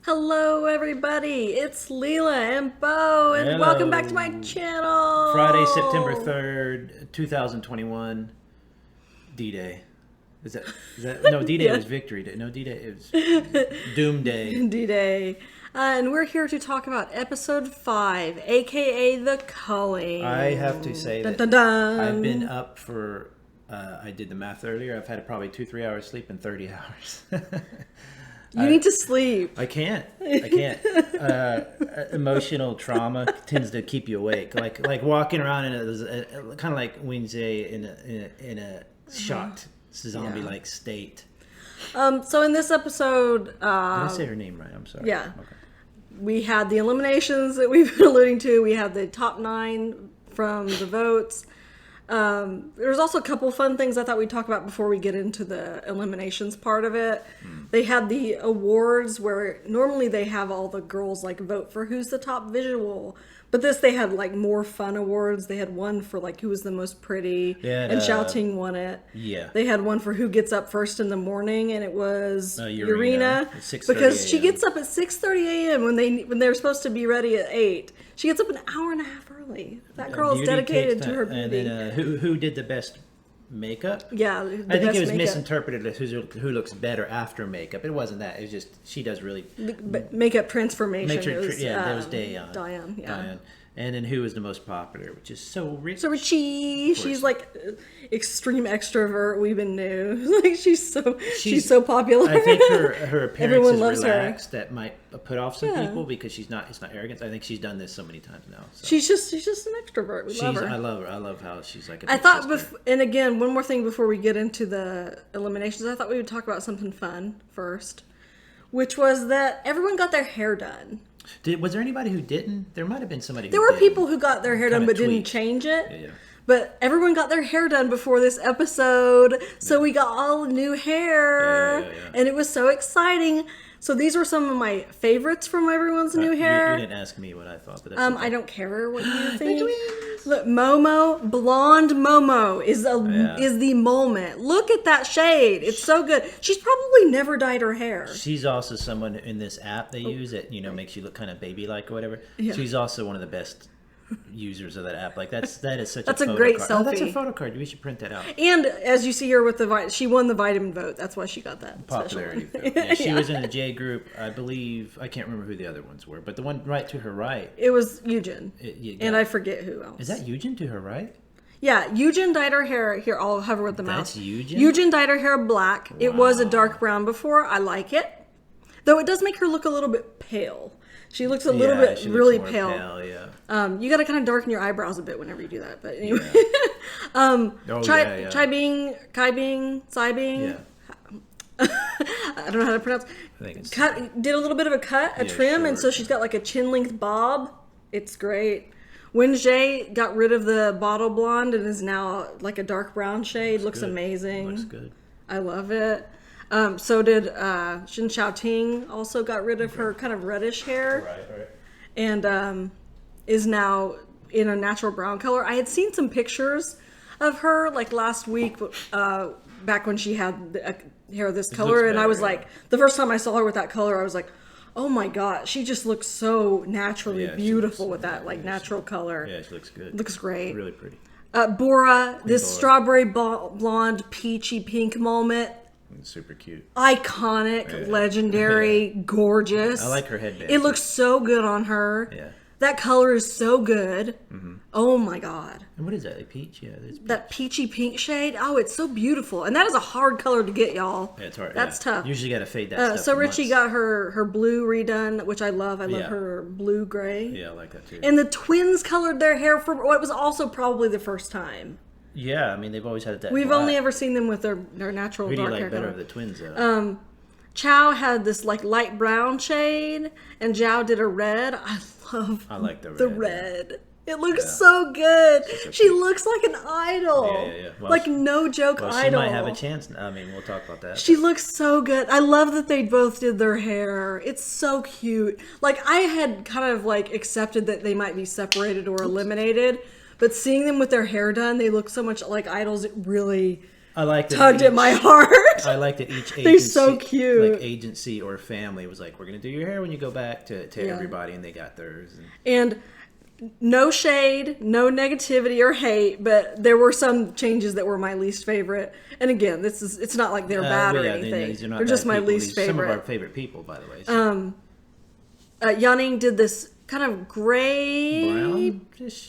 Hello everybody, it's Leala and Beau, and Hello. welcome back to my channel. Friday, September 3rd, 2021, D-Day. Is that no, D-Day Yeah. was Victory Day. No, D-Day, it was Doom Day. D-Day. And we're here to talk about episode 5, aka The Culling. I have to say Dun, that dun, dun. I've been up for, I did the math earlier, I've had probably 2-3 hours sleep in 30 hours. You need to sleep. I can't. Emotional trauma tends to keep you awake. Like walking around in a kind of like Wednesday in a shocked zombie-like state. So in this episode, Did I say her name right? I'm sorry. yeah. Okay. we had the eliminations that we've been alluding to. We had the top 9 from the votes. There's also a couple fun things I thought we'd talk about before we get into the eliminations part of it. They had the awards where normally they have all the girls like vote for who's the top visual, but this they had like more fun awards. They had one for like who was the most pretty, and Xiaoting won it. Yeah. They had one for who gets up first in the morning, and it was Urena, Urena, 6:30 because she a.m. gets up at 6:30 a.m. when they're supposed to be ready at 8. She gets up an hour and a half early. That girl is Beauty dedicated takes to her time. beauty. And then who did the best makeup? Yeah, I think it was misinterpreted as who looks better after makeup. It wasn't that. It was just she does really makeup transformation. there was Diane. Diane. Yeah. Diane. And then who was the most popular, which is so rich. So Richie, she's like extreme extrovert. We even knew, like she's so popular. I think her appearance Everyone is loves her. relaxed. That might put off some people because it's not arrogant. I think she's done this so many times now. So. She's just an extrovert. We love her. I love her. I love how she's like. I thought, and again, one more thing before we get into the eliminations, I thought we would talk about something fun first, which was that everyone got their hair done. Was there anybody who didn't? There might have been somebody. There were people who got their hair done but didn't tweaked. change it. Yeah. But everyone got their hair done before this episode, so we got all new hair, and it was so exciting. So these were some of my favorites from everyone's new hair. You didn't ask me what I thought, but that's okay. I don't care what you think. Look, blonde Momo is the moment. Look at that shade; it's so good. She's probably never dyed her hair. She's also someone in this app they use that makes you look kind of baby-like or whatever. Yeah. She's also one of the best users of that app. Like that is such that's a a great card. selfie. Oh, that's a photo card. We should print that out. And as you see here with she won the vitamin vote. That's why she got that popularity vote. Yeah, she was in the J group, I believe. I can't remember who the other ones were, but the one right to her right. It was Eugen, and I forget who else. Is that Eugen to her right? Yeah, Eugen dyed her hair. Here, I'll hover with the mouse. That's Eugen? Eugen dyed her hair black. Wow. It was a dark brown before. I like it. Though it does make her look a little bit pale. She looks a little bit really pale. You got to kind of darken your eyebrows a bit whenever you do that. But anyway. Chai Bing, Sai Bing. Yeah. I don't know how to pronounce. I think it's did a little bit of a trim, and so she's got like a chin length bob. It's great. Wenjie got rid of the bottle blonde and is now like a dark brown shade. Looks amazing. Looks good. I love it. So did Xin Xiaoting. Also got rid of her kind of reddish hair. Right. And is now in a natural brown color. I had seen some pictures of her like last week, back when she had hair this color, and I was like, the first time I saw her with that color, I was like, oh my god, she just looks so naturally beautiful with that natural color. Yeah, she looks good. Looks great. Really pretty. Bora, this strawberry blonde peachy pink moment. Super cute. Iconic, legendary, gorgeous. I like her headband. It looks so good on her. Yeah. That color is so good. Mm-hmm. Oh my god. And what is that? A peach? Yeah, there's peach. That peachy pink shade. Oh, it's so beautiful. And that is a hard color to get, y'all. Yeah, it's hard. That's tough. Usually got to fade that stuff. So Richie got her blue redone, which I love. I love her blue gray. Yeah, I like that too. And the twins colored their hair for what was also probably the first time. Yeah, I mean they've always had that. We've only ever seen them with their natural Who do dark you hair. like better of the twins though? Chow had this like light brown shade, and Zhao did a red. I like the red. It looks so good. She looks like an idol. Yeah. Well, like no joke idol. She might have a chance. I mean, we'll talk about that. She looks so good. I love that they both did their hair. It's so cute. Like I had kind of like accepted that they might be separated or eliminated, but seeing them with their hair done, they look so much like idols. It really I like that tugged at my heart. I like that each agency, They're so cute. like agency or family was like, we're gonna do your hair when you go back to everybody, and they got theirs. And no shade, no negativity or hate, but there were some changes that were my least favorite. And again, it's not like they're bad or anything. They're just my least favorite. Some of our favorite people, by the way. So. Yanning did this kind of gray,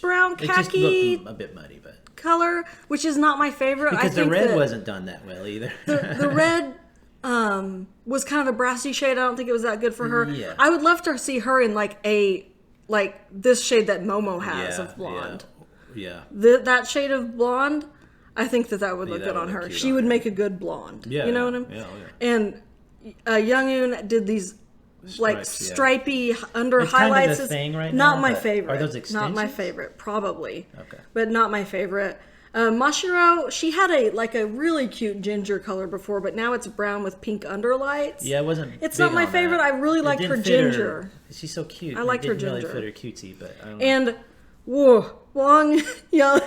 brown khaki. It just looked a bit muddy, but color, which is not my favorite. Because the red wasn't done that well either. The red was kind of a brassy shade. I don't think it was that good for her. Yeah. I would love to see her in like this shade that Momo has of blonde. Yeah. That shade of blonde, I think that would look good on her. She would make a good blonde. Yeah. You know what I mean? Yeah. And Youngoon did these like stripy under it's highlights. Kind of a thing right not now, my favorite. Are those extensions? Not my favorite, probably. Okay. But not my favorite. Mashiro, she had a really cute ginger color before, but now it's brown with pink underlights. Yeah, it wasn't. It's not my favorite. I really liked her ginger. She's so cute. I liked her ginger. Really fit her cutesy, but I don't know. And Wang Yale.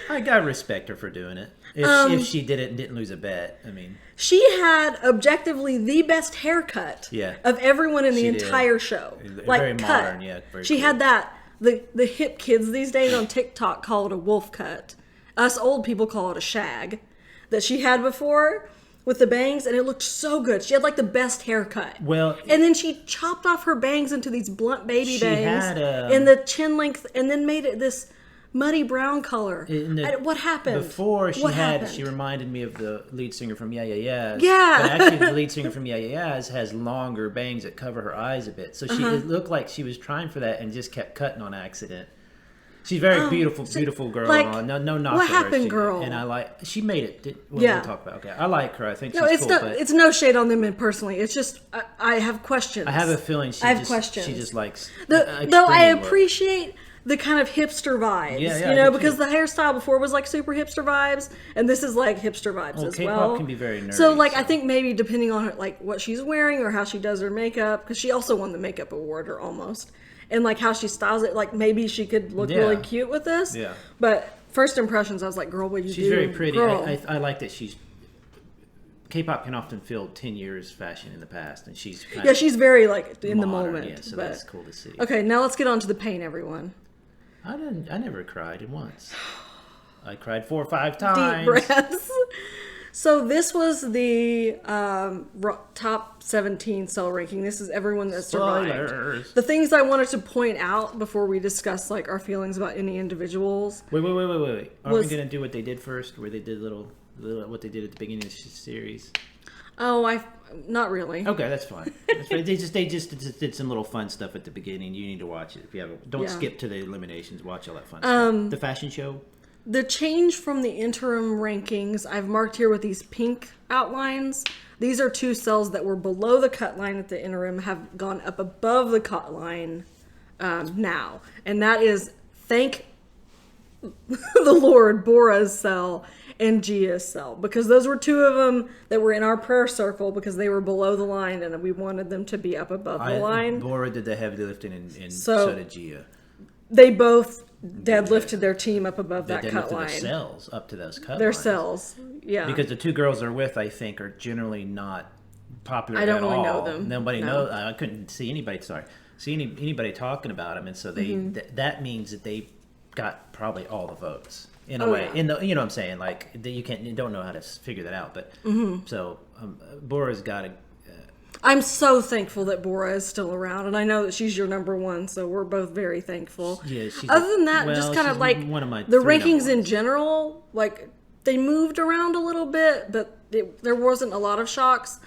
I gotta respect her for doing it. If she did it and didn't lose a bet, I mean, she had objectively the best haircut of everyone in the entire show. Like very cut. Modern, yeah. She cool. had that. The hip kids these days on TikTok call it a wolf cut. Us old people call it a shag. That she had before with the bangs, and it looked so good. She had like the best haircut. Well, and then she chopped off her bangs into these blunt baby bangs had, in the chin length, and then made it this muddy brown color. What happened? Before she reminded me of the lead singer from Yeah Yeah Yeahs. Yeah. But actually the lead singer from Yeah Yeah Yeahs has longer bangs that cover her eyes a bit. So it looked like she was trying for that and just kept cutting on accident. She's very beautiful girl. Like, no knock. What to her. happened, girl? And she made it. We'll talk about. Okay, I like her. I think she's it's cool. It's no shade on them personally. It's just I have questions. I have a feeling she just likes. Though I appreciate the kind of hipster vibes, because the hairstyle before was like super hipster vibes, and this is like hipster vibes as K-pop well. Can be very nerdy. So I think maybe depending on her, like what she's wearing or how she does her makeup, because she also won the makeup award or almost. And like how she styles it, like maybe she could look really cute with this. Yeah. But first impressions, I was like, "Girl, what you do?" She's very pretty. Girl. I like that she's. K-pop can often fill 10 years fashion in the past, and she's she's very like in modern, the moment. Yeah, so that's cool to see. Okay, now let's get on to the pain, everyone. I never cried at once. I cried 4 or 5 times. Deep breaths. So this was the top 17 cell ranking. This is everyone that survived. Spoilers. The things I wanted to point out before we discuss like our feelings about any individuals. Wait. Are we gonna do what they did first, where they did little what they did at the beginning of the series? Oh, not really. Okay, that's fine. They just did some little fun stuff at the beginning. You need to watch it if you haven't. Don't skip to the eliminations. Watch all that fun stuff. The fashion show. The change from the interim rankings, I've marked here with these pink outlines. These are 2 cells that were below the cut line at the interim, have gone up above the cut line now. And that is, thank the Lord, Bora's cell and Gia's cell. Because those were 2 of them that were in our prayer circle because they were below the line and we wanted them to be up above the line. Bora did the heavy lifting and so did Gia. They both deadlifted their team up above that cut line. Their cells up to those cut lines. Their cells, yeah. Because the 2 girls they're with, I think, are generally not popular I don't at really all. know them. Nobody knows. I couldn't see anybody. Anybody talking about them, and so they that means that they got probably all the votes in a way. Yeah. You know what I'm saying? Like you don't know how to figure that out, but so Bora's got a. I'm so thankful that Bora is still around, and I know that she's your number 1, so we're both very thankful. Yeah, other than that, just kind of like one of my the rankings in general, like they moved around a little bit, but there wasn't a lot of shocks.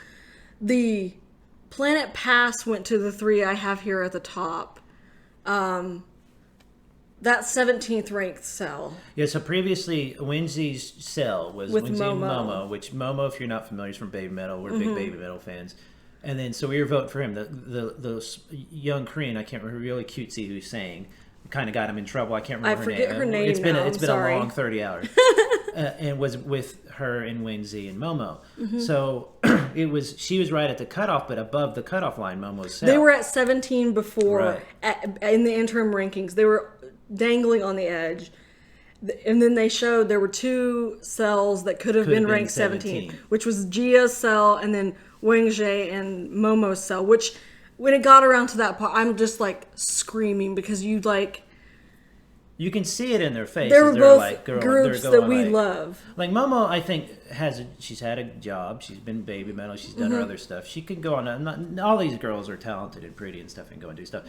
The Planet Pass went to the 3 I have here at the top. That 17th ranked cell. Yeah, so previously Winzy's cell was with Winzy and Momo. Momo, which Momo, if you're not familiar, is from Baby Metal. We're big Baby Metal fans. And then, so we were voting for him. The young Korean, I can't remember, really cutesy who sang, kind of got him in trouble. I can't remember I forget her name. It's been now. It's been Sorry. a long 30 hours. And was with her and Winzy and Momo. So she was right at the cutoff, but above the cutoff line, Momo's cell. They were at 17 before in the interim rankings. They were dangling on the edge. And then they showed there were 2 cells that could have been ranked 17, which was Gia's cell and then Wengjie and Momo's cell, which when it got around to that part, I'm just like screaming because you can see it in their faces. They were both like, groups that we love. Like Momo, I think she's had a job. She's been Baby Metal. She's done her other stuff. She could go on. Not all these girls are talented and pretty and stuff and go and do stuff.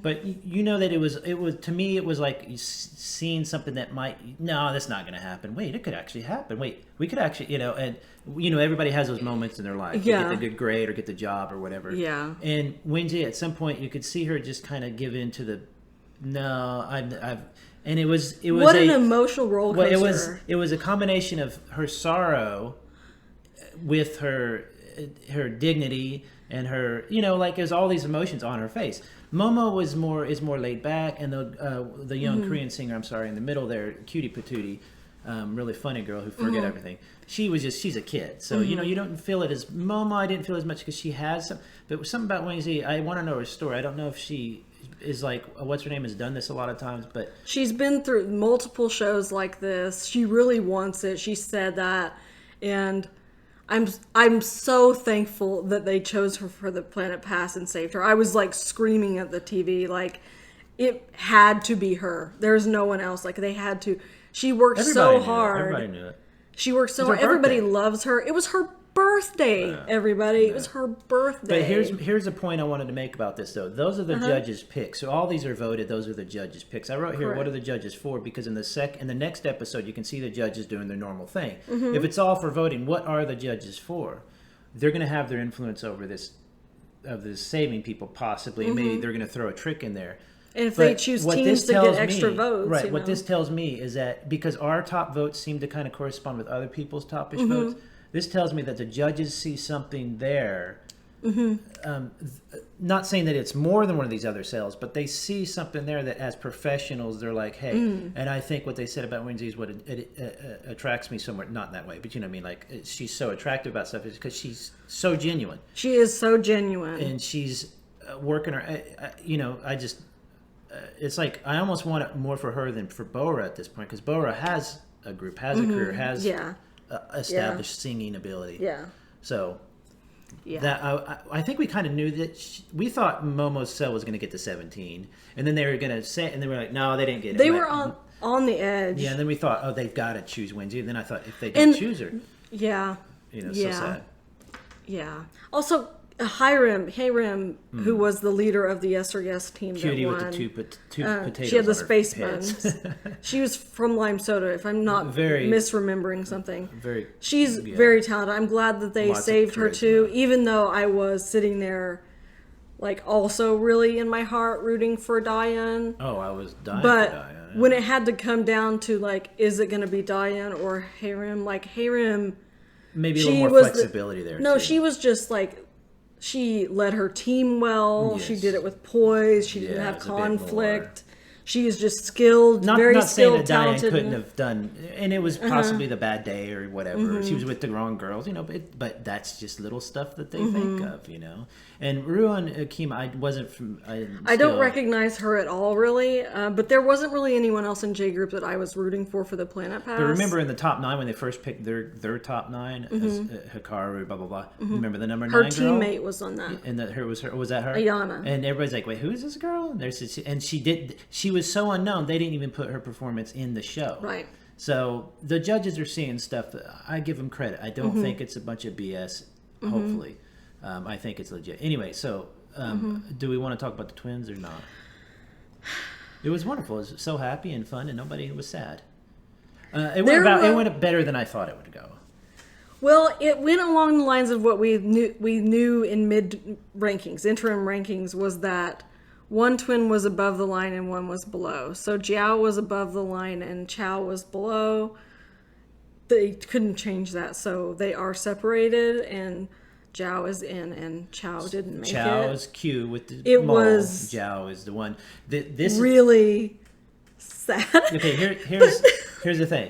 But you know that it was to me it was like seeing something that that's not going to happen. Wait, it could actually happen. Wait, we could actually and everybody has those moments in their life. Yeah. You get the good grade or get the job or whatever. Yeah. And Wendy at some point you could see her just kind of give in to the and it was what an emotional roller coaster. It was a combination of her sorrow with her dignity and her there's all these emotions on her face. Momo is more laid back, and the young Korean singer, I'm sorry, in the middle there, Cutie Patootie, really funny girl who forget everything. She's a kid, so you don't feel it as Momo. I didn't feel as much because she has some, but something about Wang Zi. I want to know her story. I don't know if she is like what's her name has done this a lot of times, but she's been through multiple shows like this. She really wants it. She said that, and I'm so thankful that they chose her for the Planet Pass and saved her. I was like screaming at the TV, like it had to be her. There's no one else. Like they had to. She worked so hard. Everybody knew it. She worked so hard. Everybody loves her. It was her birthday, everybody. It was her birthday. But here's a point I wanted to make about this, though. Those are the judges' picks. So all these are voted. Those are the judges' picks. I wrote here, what are the judges for? Because in the next episode, you can see the judges doing their normal thing. If it's all for voting, what are the judges for? They're going to have their influence over this saving people, possibly. And maybe they're going to throw a trick in there. And if they choose teams to get extra votes. Right. What this tells me is that because our top votes seem to kind of correspond with other people's top-ish votes, this tells me that the judges see something there. Not saying that it's more than one of these other cells, but they see something there that as professionals, they're like, hey. And I think what they said about Wendy is what it attracts me somewhere. Not in that way, but you know what I mean? Like, she's so attractive about stuff is because she's so genuine. She is so genuine. And she's working her, I just... it's like I almost want it more for her than for Bora at this point, because Bora has a group, has a career, has established singing ability. Yeah. So that I think we kind of knew that we thought Momo's cell was going to get to 17, and then they were going to say, and they were like, no, they didn't get it. They were on the edge. Yeah, and then we thought, oh, they've got to choose Wendy, and then I thought if they don't choose her, so sad. Yeah. Also, Hiram, who was the leader of the Yes or Yes team Cutie that won. with the two potatoes. She had the on her space heads. buns. She was from Lime Soda, if I'm not misremembering something. She's yeah. very talented. I'm glad that they saved her too, charisma. even though I was sitting there, like, also really in my heart rooting for Diane. Oh, I was dying but for Diane. Yeah. When it had to come down to, like, is it going to be Diane or Hiram? Like, Hiram... Maybe a little more flexibility there. No, too. she was just, like... She led her team well. Yes. She did it with poise. She didn't have conflict. She is just skilled, very skilled, talented. Not saying that Diane couldn't have done, and it was possibly the bad day or whatever. She was with the wrong girls, but that's just little stuff that they think of, And Ruan Akim, I don't recognize her at all, really. But there wasn't really anyone else in J Group that I was rooting for the Planet Pass. But remember in the top 9 when they first picked their top 9, as Hikaru, blah blah blah. Remember the number 9 girl? Her teammate was on that. And was that her? Ayana. And everybody's like, wait, who is this girl? And she was so unknown they didn't even put her performance in the show. Right. So the judges are seeing stuff that I give them credit. I don't think it's a bunch of BS. Hopefully, I think it's legit. Anyway, so do we want to talk about the twins or not? It was wonderful. It was so happy and fun, and nobody was sad. It went better than I thought it would go. Well, it went along the lines of what we knew in interim rankings was that one twin was above the line and one was below. So Jiao was above the line and Chao was below. They couldn't change that, so they are separated, and Jiao is in and Chao didn't make it. Chao is Q with the mole. Jiao is the one. This really sad. Okay, here's the thing.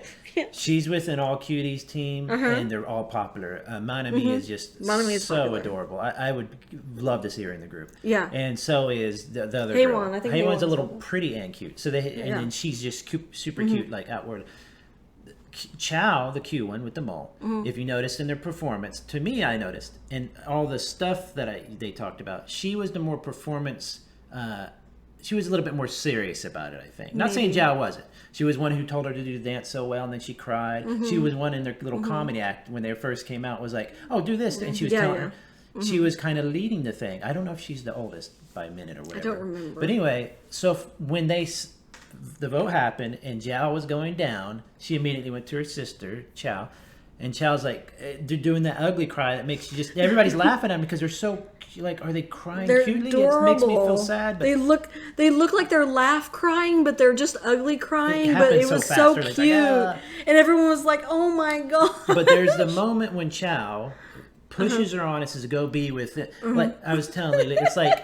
She's with an all cuties team, and they're all popular. Manami is just Manami is so popular. adorable. I would love to see her in the group. Yeah. And so is the other Haewon, girl. I think Haewon's a Haewon's little popular. pretty and cute. So they and Yeah. then she's just super cute, like outward. Chow, the cute one with the mole, if you noticed in their performance, to me, I noticed, and all the stuff that they talked about, she was the more performance. She was a little bit more serious about it, I think. Not saying Zhao wasn't. She was one who told her to do the dance so well, and then she cried. She was one in their little comedy act when they first came out, was like, oh, do this. And she was telling her. She was kind of leading the thing. I don't know if she's the oldest by a minute or whatever. I don't remember. But anyway, so when the vote happened and Zhao was going down, she immediately went to her sister, Chow. And Chow's like, they're doing that ugly cry that makes you just, everybody's laughing at them because they're so, like, are they crying They're cutely? adorable. It makes me feel sad. But They look like they're laugh crying, but they're just ugly crying. But happens it so was fast. so They're like, cute, "Ah." and everyone was like, "Oh my god!" But there's the moment when Chow pushes her on and says, go be with it. Like I was telling Lily, it's like,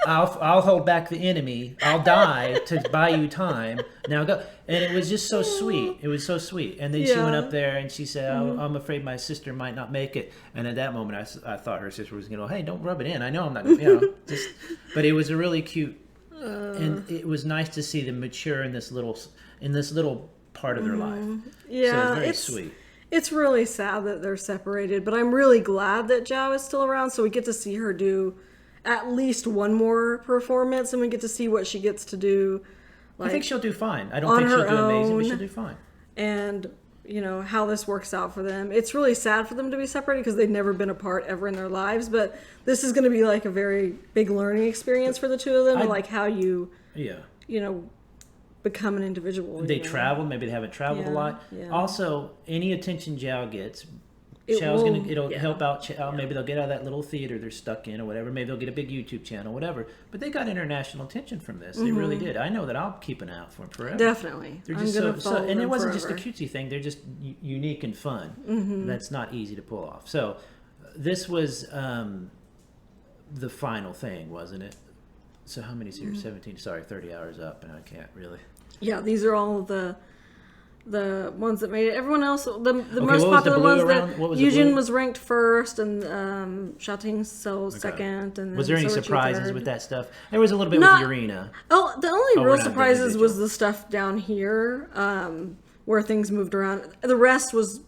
I'll hold back the enemy. I'll die to buy you time. Now go. And it was just so sweet. It was so sweet. And then she went up there and she said, I'm afraid my sister might not make it. And at that moment, I thought her sister was going to go, hey, don't rub it in. I know I'm not going to, just. But it was a really cute, and it was nice to see them mature in this little part of their life. Yeah, so it's very sweet. It's really sad that they're separated, but I'm really glad that Zhao is still around, so we get to see her do at least one more performance, and we get to see what she gets to do. I think she'll do fine. I don't on think she'll her do amazing, but own. she'll do fine. And how this works out for them. It's really sad for them to be separated because they've never been apart ever in their lives, but this is going to be like a very big learning experience for the two of them, and like how you become an individual. They traveled, maybe they haven't traveled a lot. Yeah. Also, any attention Zhao gets, it'll help out Zhao. Maybe they'll get out of that little theater they're stuck in or whatever. Maybe they'll get a big YouTube channel, whatever. But they got international attention from this. They really did. I know that I'll keep an eye out for them forever. Definitely. They're just and it wasn't forever. just a cutesy thing. They're just unique and fun. That's not easy to pull off. So this was the final thing, wasn't it? So how many series? 17. Sorry, 30 hours up, and I can't really. Yeah, these are all the ones that made it. Everyone else, the most what was the popular blue ones around? that What was the Eugene blue? was ranked first, and Xiaoting so second. And Was there then any so were Chu surprises third. with that stuff? There was a little bit Not- with Urena. Oh, the only we're real not surprises individual. was the stuff down here, where things moved around. The rest was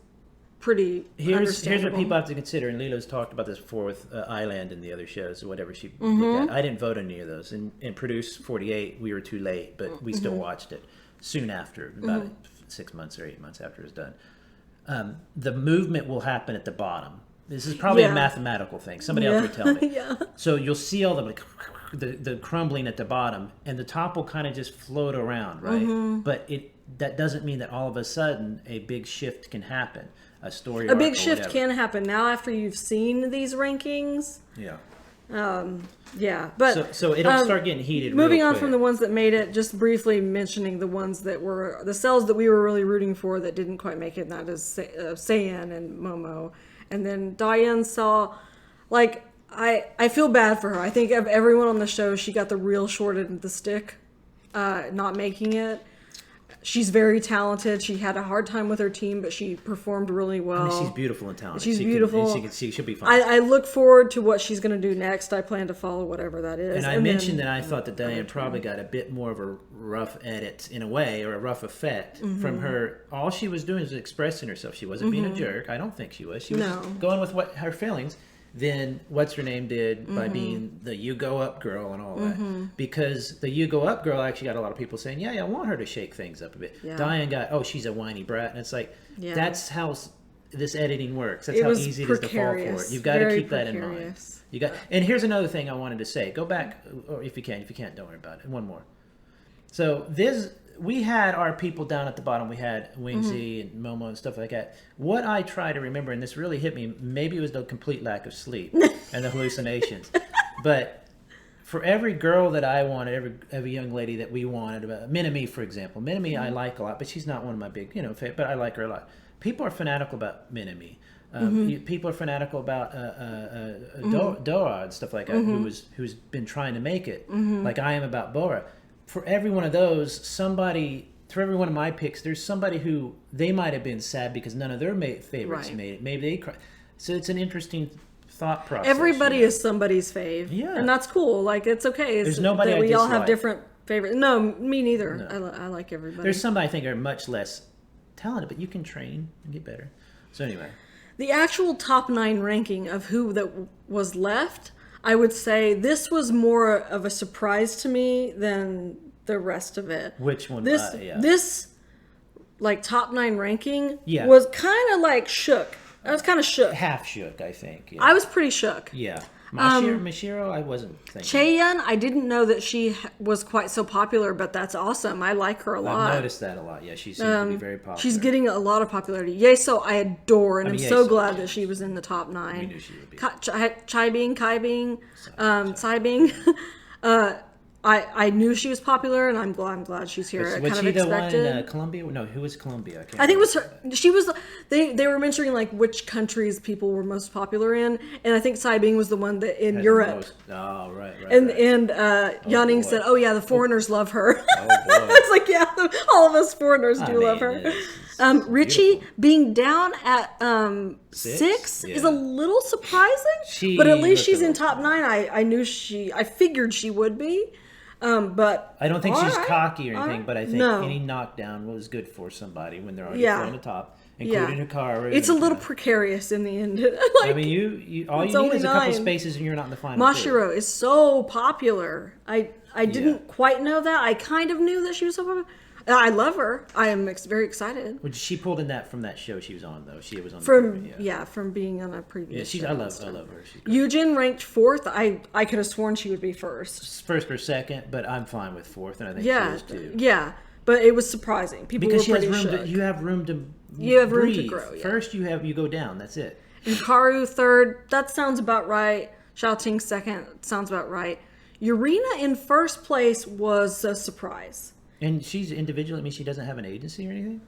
pretty Here's understandable. what people have to consider, and Lila's talked about this before with Island and the other shows, or whatever she looked at. I didn't vote on any of those. And Produce 48, we were too late, but we still watched it soon after, about 6 months or 8 months after it was done. The movement will happen at the bottom. This is probably a mathematical thing. Somebody else would tell me. Yeah. So you'll see all the crumbling at the bottom, and the top will kind of just float around, right? But that doesn't mean that all of a sudden a big shift can happen. A story. A big shift can happen now after you've seen these rankings. Yeah. Yeah, but So it'll start getting heated. moving real on quick. from the ones that made it, just briefly mentioning the ones that were the cells that we were really rooting for that didn't quite make it, and that is Seiyan and Momo. And then Diane saw, like, I feel bad for her. I think of everyone on the show, she got the real short end of the stick, not making it. She's very talented. She had a hard time with her team, but she performed really well. I mean, she's beautiful and talented. She's She beautiful. She'll be fine. I look forward to what she's going to do next. I plan to follow whatever that is. And I mentioned that I thought that Diane probably got a bit more of a rough edit in a way, or a rough effect from her. All she was doing was expressing herself. She wasn't being a jerk. I don't think she was. She was going with what her feelings. Then what's her name did by being the you go up girl and all that. Because the you go up girl actually got a lot of people saying, yeah, I want her to shake things up a bit. Yeah. Diane got, oh, she's a whiny brat. And it's like, Yeah. that's how this editing works. That's It how was easy it is to fall for it. precarious. You've got to Very keep that in mind. precarious. You got, and here's another thing I wanted to say. Go back, or if you can't, don't worry about it. One more. So we had our people down at the bottom. We had Wingsy and Momo and stuff like that. What I try to remember, and this really hit me, maybe it was the complete lack of sleep and the hallucinations. But for every girl that I wanted, every young lady that we wanted, Minami, for example. Minami I like a lot, but she's not one of my big, but I like her a lot. People are fanatical about Minami. People are fanatical about Dora and stuff like that, who's been trying to make it, like I am about Bora. For every one of those, somebody for every one of my picks, there's somebody who they might have been sad because none of their favorites Right. made it. Maybe they cried. So it's an interesting thought process. Everybody is somebody's fave. Yeah. And that's cool. Like, it's okay. There's nobody that I we all have dislike. different favorites. No, me neither. No. I like everybody. There's some I think are much less talented, but you can train and get better. So anyway. The actual top 9 ranking of who that was left, I would say this was more of a surprise to me than the rest of it. Which one? This like top 9 ranking Yeah. was kind of like shook. I was kind of shook. Half shook, I think. Yeah. I was pretty shook. Yeah. Mashiro, I wasn't thinking. Chaeyoung, I didn't know that she was quite so popular, but that's awesome. I like her a lot. I've noticed that a lot. Yeah, she seems to be very popular. She's getting a lot Yeso, I adore, and I'm so Yeso, glad that she was in the top 9. We knew she would be. Kai Bing, Tsai Bing. I knew she was popular, and I'm glad she's here. Was kind she of the expected. one in Colombia? No, who was Colombia? I think it was her. She was. They were mentioning like which countries people were most popular in, and I think Tsai Bing was the one that in Europe. Oh, right. And right. Yanning boy. said, "Oh yeah, the foreigners love her." Oh boy. It's like, yeah, all of us foreigners do love her. It's Richie beautiful. being down at 6 is Yeah. a little surprising, She but at least looked she's a in little- top 9. I figured she would be, but I don't think she's alright, cocky or anything, alright. but I think No. any knockdown was good for somebody when they're already Yeah. on the top, including Yeah. Hikaru. It's a and, little precarious in the end. I mean, you all It's you need only is a couple 9. spaces, and you're not in the final. Mashiro is so popular. I didn't quite know that. I kind of knew that she was so popular. I love her. I am very excited. Which she pulled in that from that show she was on, though. She was on the From program, from being on a yeah. previous She's show I and love stuff. her. She's great. Eugen ranked 4th. I could have sworn she would be first. First or second, but I'm fine with 4th, and I think Yeah, she is too. yeah. But it was surprising. People Because were she has pretty room shook. you have room to You have room to breathe. grow, yeah. First you go down. That's it. Hikaru 3rd. That sounds about right. Xiaoting 2nd. Sounds about right. Urena in 1st place was a surprise. And she's individual. I mean, she doesn't have an agency or anything.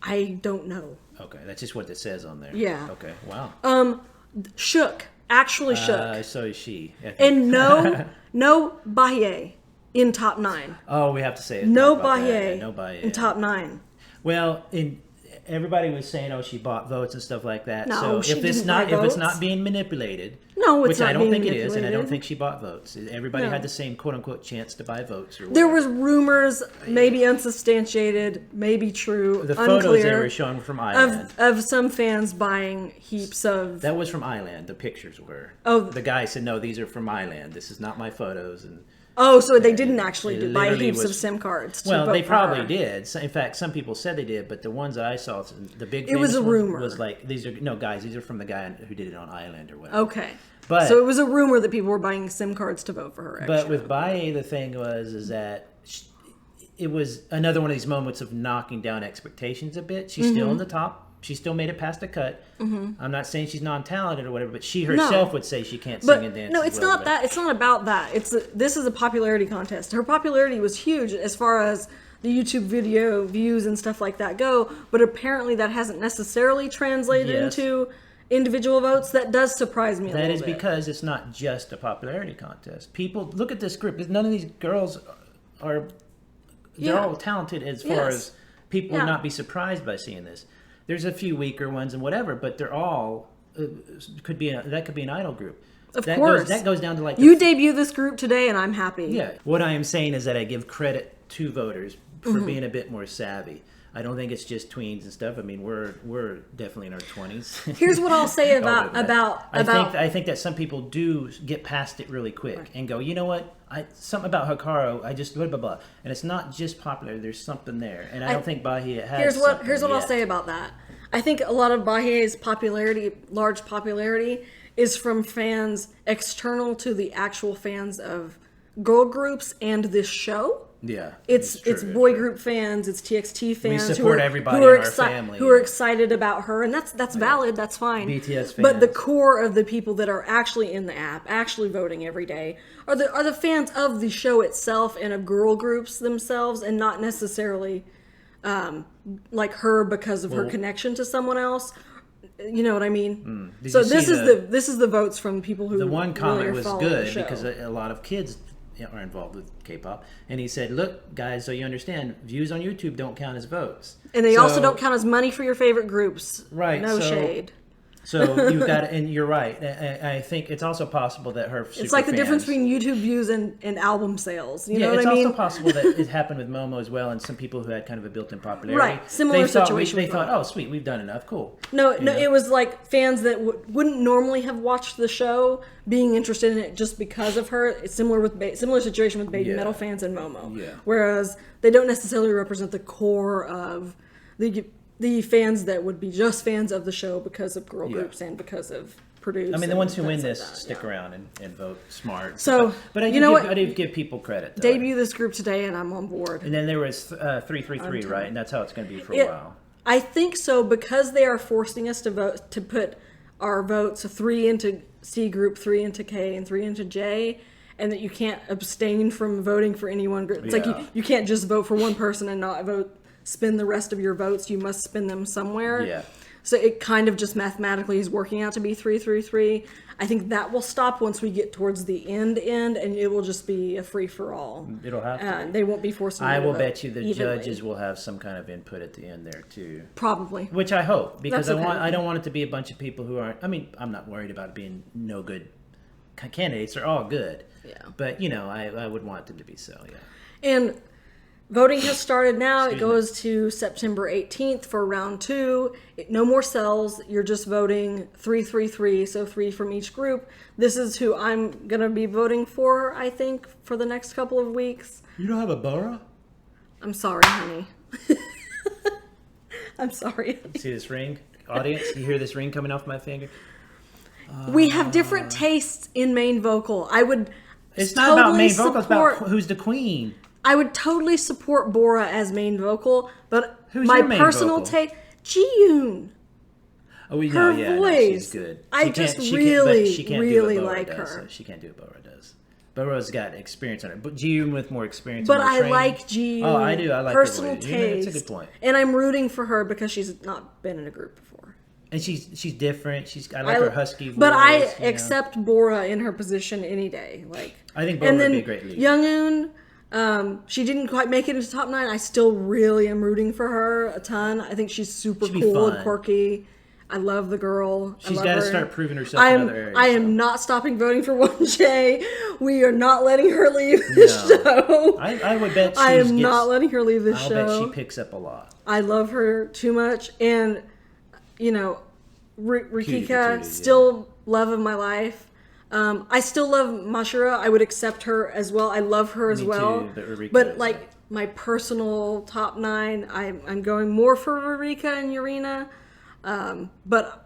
I don't know. Okay, that's just what it says on there. Yeah. Okay. Wow. Shook. Actually shook. So is she. I think. And no Bahie in top 9. Oh, we have to say it. No Talk about that. Bahie Yeah, no Bahie. in top 9. Well, everybody was saying, "Oh, she bought votes and stuff like that." No, so she if it's didn't not buy if it's votes. not being manipulated, No, it's which not I don't being think it is, and I don't manipulated. think she bought votes. Everybody No. had the same quote unquote chance to buy votes. Or There whatever. was rumors, maybe unsubstantiated, maybe true, the photos they unclear, were showing from Island. of some fans buying heaps of. That was from Island. The pictures were. Oh. The guy said, "No, these are from Island. This is not my photos." And Oh, so they didn't actually it buy literally heaps of was- SIM cards. To well, vote they for probably her. did. So, in fact, some people said they did, but the ones that I saw, the big It was famous a one rumor. was like these are no guys. These are from the guy who did it on Island or whatever. Okay, But- so it was a rumor that people were buying SIM cards to vote for her. But extra. with Baye, the thing is that it was another one of these moments of knocking down expectations a bit. She's still in the top. She still made it past the cut. I'm not saying she's non-talented or whatever, but she herself would say she can't But sing and dance. no, as it's well not as that. It's not about that. This is a popularity contest. Her popularity was huge as far as the YouTube video views and stuff like that go, but apparently that hasn't necessarily translated Yes. into individual votes. That does surprise me a That little is bit. because it's not just a popularity contest. People look at this group. None of these girls are. They're Yeah. all talented as far Yes. as people Yeah. would not be surprised by seeing this. There's a few weaker ones and whatever, but they're all could be an idol group. Of that course. that goes down to like You debut this group today, and I'm happy. yeah. What I am saying is that I give credit to voters for Mm-hmm. being a bit more savvy. I don't think it's just tweens and stuff. I mean, we're definitely in our 20s. Here's what I'll say about I think that some people do get past it really quick and go, you know what? Something about Hikaru. I just blah blah blah, and it's not just popular. There's something there, and I don't think Bahia has. Here's what I'll yet. say about that. I think a lot of Bahie's large popularity, is from fans external to the actual fans of girl groups and this show. Yeah, It's true, boy true. group fans, it's TXT fans support everybody who are in our family, who are yeah. excited about her, and that's valid, that's fine. BTS But the fans. core of the people that are actually in the app, actually voting every day, are the fans of the show itself and of girl groups themselves, and not necessarily like her because of her connection to someone else. You know what I mean? Did So you see this is the votes from people who The one really comment are was following the good show. because a lot of kids are involved with K-pop, and he said, "Look, guys, so you understand, views on YouTube don't count as votes, and they also don't count as money for your favorite groups. Right? No shade. So you've got, and you're right. I think it's also possible that her super it's like the fans, difference between YouTube views and album sales. You know what it's I mean? also possible that it happened with Momo as well, and some people who had kind of a built-in popularity. Right, similar situation. They thought, oh, sweet, we've done enough, cool. No, it was like fans that wouldn't normally have watched the show being interested in it just because of her. It's similar situation with Baby Metal fans and Momo. Yeah. Whereas they don't necessarily represent the core of the fans that would be just fans of the show because of girl groups and because of Purdue. I mean, the ones who win this stick around and vote smart. So, but I do give people credit. Though. Debut this group today, and I'm on board. And then there was 333, right? And that's how it's going to be for a while. I think so, because they are forcing us to vote, to put our votes 3 into C group, 3 into K, and 3 into J, and that you can't abstain from voting for any one group. It's like you can't just vote for one person and not spend the rest of your votes. You must spend them somewhere. Yeah. So it kind of just mathematically is working out to be 333. I think that will stop once we get towards the end, and it will just be a free for all. It'll have to. They won't be forcing. I will bet you the judges will have some kind of input at the end there too. Probably. Which I hope, because okay. I don't want it to be a bunch of people who aren't. I mean, I'm not worried about it being no good candidates. They're all good. Yeah. But I would want them to be so. Yeah. And voting has started now. It goes to September 18th for round 2. No more cells. You're just voting 333, so 3 from each group. This is who I'm going to be voting for, I think, for the next couple of weeks. You don't have a borough? I'm sorry, honey. I'm sorry. See this ring? Audience, you hear this ring coming off my finger? We have different tastes in main vocal. It's not about main vocal, it's about who's the queen. I would totally support Bora as main vocal, but Who's my your main personal vocal? taste, Ji-yoon. Oh, we Her know, yeah, voice. no, she's good. I just really like her. So she can't do what Bora does. Bora's got experience on it, but Ji-yoon with more experience. But and more I training. like Ji-yoon. Oh, I do. I like personal her voice. taste. That's a good point. And I'm rooting for her because she's not been in a group before. And she's different. I like her husky voice. But I accept Bora in her position any day. I think Bora would be a great leader. Young-eun, she didn't quite make it into top 9. I still really am rooting for her a ton. I think she's super cool and quirky. I love the girl. She's got to start proving herself in other areas. I am not stopping voting for 1J. We are not letting her leave this show. I would bet I am not letting her leave this show. I'll bet she picks up a lot. I love her too much. And, Rikika, still love of my life. I still love Mashura. I would accept her as well. I love her as well. Too, but my personal top 9, I'm going more for Rurika and Yurina. But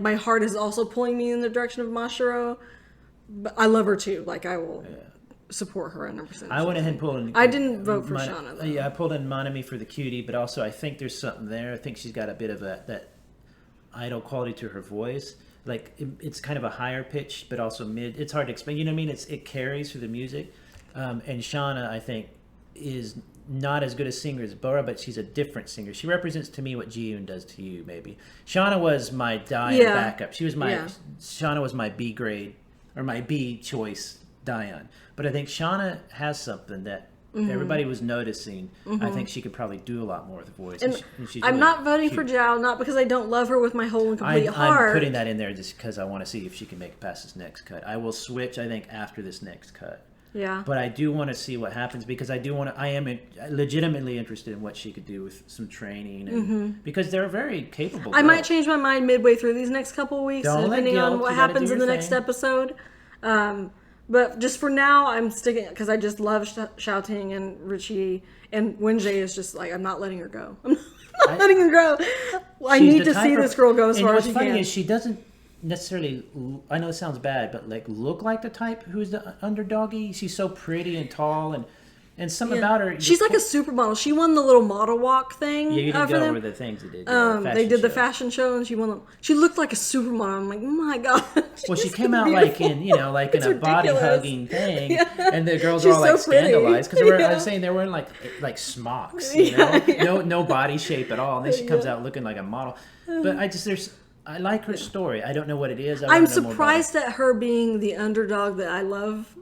my heart is also pulling me in the direction of Mashiro. But I love her too. I will support her 100%. I went ahead and pulled in. I didn't vote for Shauna though. Yeah, I pulled in Monami for the cutie, but also I think there's something there. I think she's got a bit of that idol quality to her voice. It's kind of a higher pitch, but also mid. It's hard to explain. You know what I mean? It carries through the music. And Shauna, I think, is not as good a singer as Bora, but she's a different singer. She represents to me what Ji-yoon does to you, maybe. Shauna was my Diane backup. Shauna was my B grade, or my B choice Diane. But I think Shauna has something that everybody was noticing. I think she could probably do a lot more with the voice. And I'm not voting for Zhao, not because I don't love her with my whole and complete heart. I'm putting that in there just because I want to see if she can make it past this next cut. I will switch, I think, after this next cut. Yeah. But I do want to see what happens because I am legitimately interested in what she could do with some training. And, because they're very capable. I might change my mind midway through these next couple of weeks, depending on what happens in the next episode. But just for now, I'm sticking because I just love Xiaoting and Richie. And Wenjie is just I'm not letting her go. I'm not letting her go. I need to see this girl go as far as she can. What's funny is she doesn't necessarily, I know it sounds bad, but look like the type who's the underdoggy. She's so pretty and tall, and something about her. She's like a supermodel. She won the little model walk thing. Yeah, you didn't go over the things they did. They did the fashion show, and she won them. She looked like a supermodel. I'm like, oh my god. Well, she came out in a body hugging thing, and the girls were all scandalized because I was saying they were in smocks, no body shape at all, and then she comes out looking like a model. But I like her story. I don't know what it is. I'm surprised at her being the underdog that I love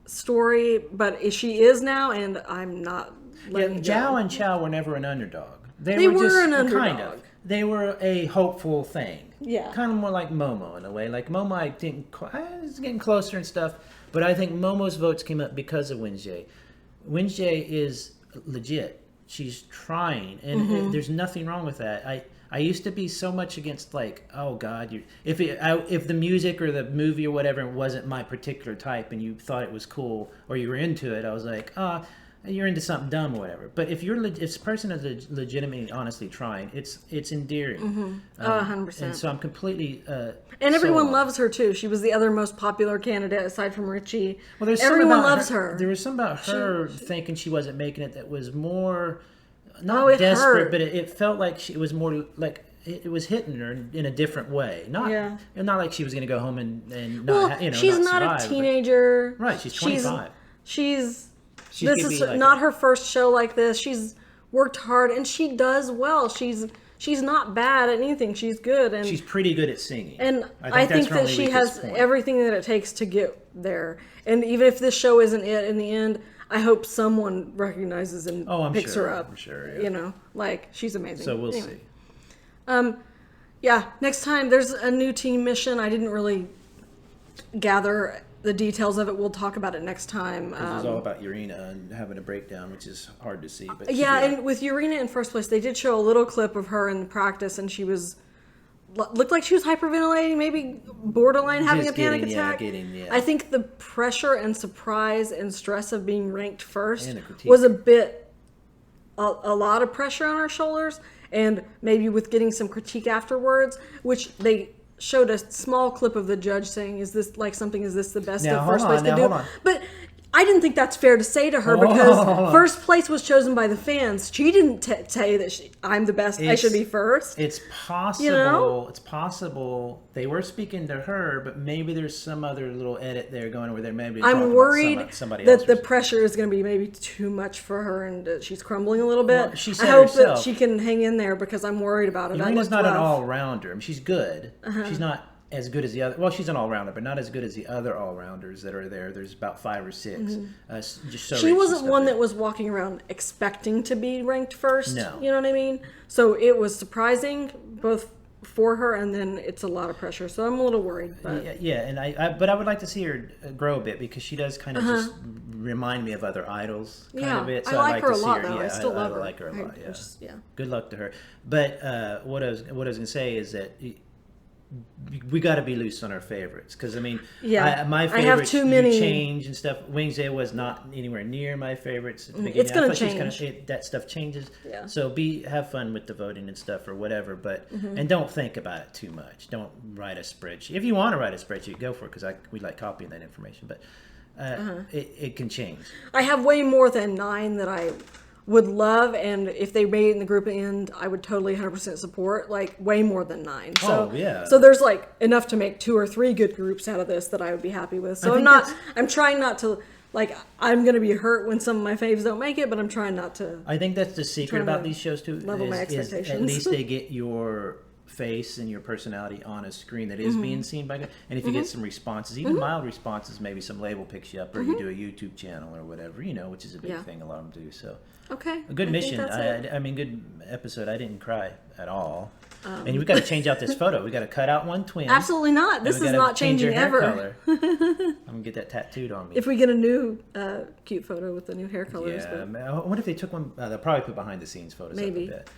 story, but she is now, and I'm not Yeah, letting it Zhao go. and Chow were never an underdog. They were just an kind underdog. of. They were a hopeful thing. Yeah. Kind of more like Momo in a way. Like Momo, I was getting closer and stuff, but I think Momo's votes came up because of Wenjie. Wenjie is legit. She's trying, and there's nothing wrong with that. I used to be so much against, like, oh God, if the music or the movie or whatever wasn't my particular type, and you thought it was cool or you were into it, I was like, you're into something dumb or whatever. But if if this person is legitimately, honestly trying, it's endearing. 100%. And so I'm completely. And everyone sold on it. loves her too. She was the other most popular candidate aside from Richie. Well, there's everyone something about loves her. There was something about her thinking she wasn't making it that was more Oh, not it desperate, hurt. but it felt like it was more like it was hitting her in a different way. Not like she was going to go home and Well, not she's not not survive, a but- teenager. Right, she's 25. She's She this could is be like not her first show like this. She's worked hard and she does well. She's not bad at anything. She's good, and She's pretty good at singing. and I think that's that she Ronnie has Leak's point. everything that it takes to get there. And even if this show isn't it in the end, I hope someone recognizes and Oh, I'm picks sure. her up. I'm sure, yeah. You know, like she's amazing. So we'll Anyway. see. Yeah, next time there's a new team mission. I didn't really gather the details of it. We'll talk about it next time. It was all about Urena and having a breakdown, which is hard to see. But Yeah, she did. and with Urena in first place, they did show a little clip of her in practice, and she looked like she was hyperventilating, maybe borderline having a Just panic getting, attack. yeah. I think the pressure and surprise and stress of being ranked first And the critique. was a lot of pressure on her shoulders, and maybe with getting some critique afterwards, which they showed a small clip of the judge saying, "Is this like something? Is this the best Now, of hold first on, place now, could do?" hold on. But I didn't think that's fair to say to her Hold on, because hold on. first place was chosen by the fans. She didn't say that I'm the best. I should be first. It's possible. You know? It's possible they were speaking to her, but maybe there's some other little edit there going over there. Maybe talking I'm about worried somebody else. that or the something. pressure is going to be maybe too much for her, and she's crumbling a little bit. Well, she said I hope that herself- she can hang in there because I'm worried about it. Urena's not an rough. all-rounder. I mean, she's good. She's not as good as the other. Well, she's an all-rounder, but not as good as the other all-rounders that are there. There's about 5 or 6. Just so She rich wasn't and one stuff. that was walking around expecting to be ranked first. No. You know what I mean? So it was surprising both for her, and then it's a lot of pressure. So I'm a little worried. But Yeah, and but I would like to see her grow a bit because she does kind of just remind me of other idols. Kind Yeah, of bit. I So like I'd her a to see lot, though. I Yeah, still love her. like her a lot. Yeah. Yeah. Good luck to her. But what I was going to say is that we got to be loose on our favorites because I mean, Yeah, my I favorites have too many- change and stuff. Wednesday was not anywhere near my favorites at the beginning. It's gonna I thought she was change. that stuff changes. Yeah. So have fun with the voting and stuff or whatever, but and don't think about it too much. Don't write a spreadsheet. If you want to write a spreadsheet, go for it because we like copying that information, but it can change. I have way more than 9 that I would love, and if they made it in the group end, I would totally 100% support. Like way more than 9. So, Oh, yeah. So there's like enough to make 2 or 3 good groups out of this that I would be happy with. So I'm trying not to like. I'm gonna be hurt when some of my faves don't make it, but I'm trying not to. I think that's the secret Trying about to these shows too. level my Is at expectations. least they get your face and your personality on a screen that is being seen by. And if you get some responses, even mild responses, maybe some label picks you up, or you do a YouTube channel or whatever, which is a big Yeah. thing a lot of them do. So Okay. a good I think mission. that's it. I mean, good episode. I didn't cry at all. And we got to change out this photo. We got to cut out one twin. Absolutely not. and This we is gotta not change your changing hair ever. color. I'm gonna get that tattooed on me. If we get a new cute photo with the new hair colors. Yeah, but- man, what if they took one? They'll probably put behind the scenes photos. Maybe. Up a bit.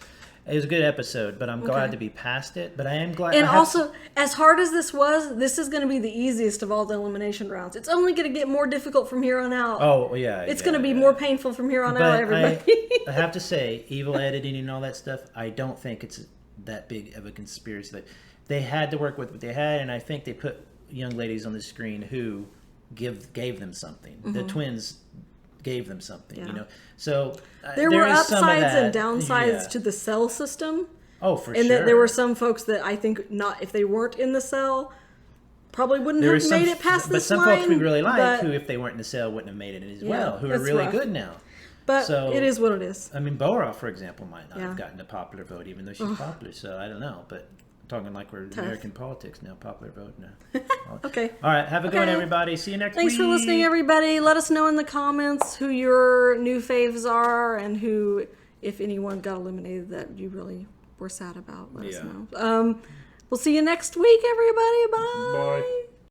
It was a good episode, but I'm glad Okay. to be past it. But I am glad. And I have- also, as hard as this was, this is going to be the easiest of all the elimination rounds. It's only going to get more difficult from here on out. oh yeah, It's yeah, going to be yeah. more painful from here on out, But everybody. I have to say, evil editing and all that stuff. I don't think it's that big of a conspiracy. Like, they had to work with what they had, and I think they put young ladies on the screen who gave them something. The twins gave them something, Mm-hmm. Yeah. So There were is some of upsides and that. downsides Yeah. to the cell system. Oh, for And sure. that there were some folks that I think not if they weren't in the cell probably wouldn't There have was some, made it past but this some line. folks we really like but, who, if they weren't in the cell, wouldn't have made it as Yeah, well. Who are that's really rough. good now. but so- it is what it is. I mean, Bora, for example, might not Yeah. have gotten a popular vote, even though she's popular. So I don't know, but talking like we're American politics now. Popular vote now. Okay. All right. Have a good one, Okay. everybody. See you next Thanks week. for listening, everybody. Let us know in the comments who your new faves are and who, if anyone got eliminated that you really were sad about. Let us know. We'll see you next week, everybody. Bye. Bye.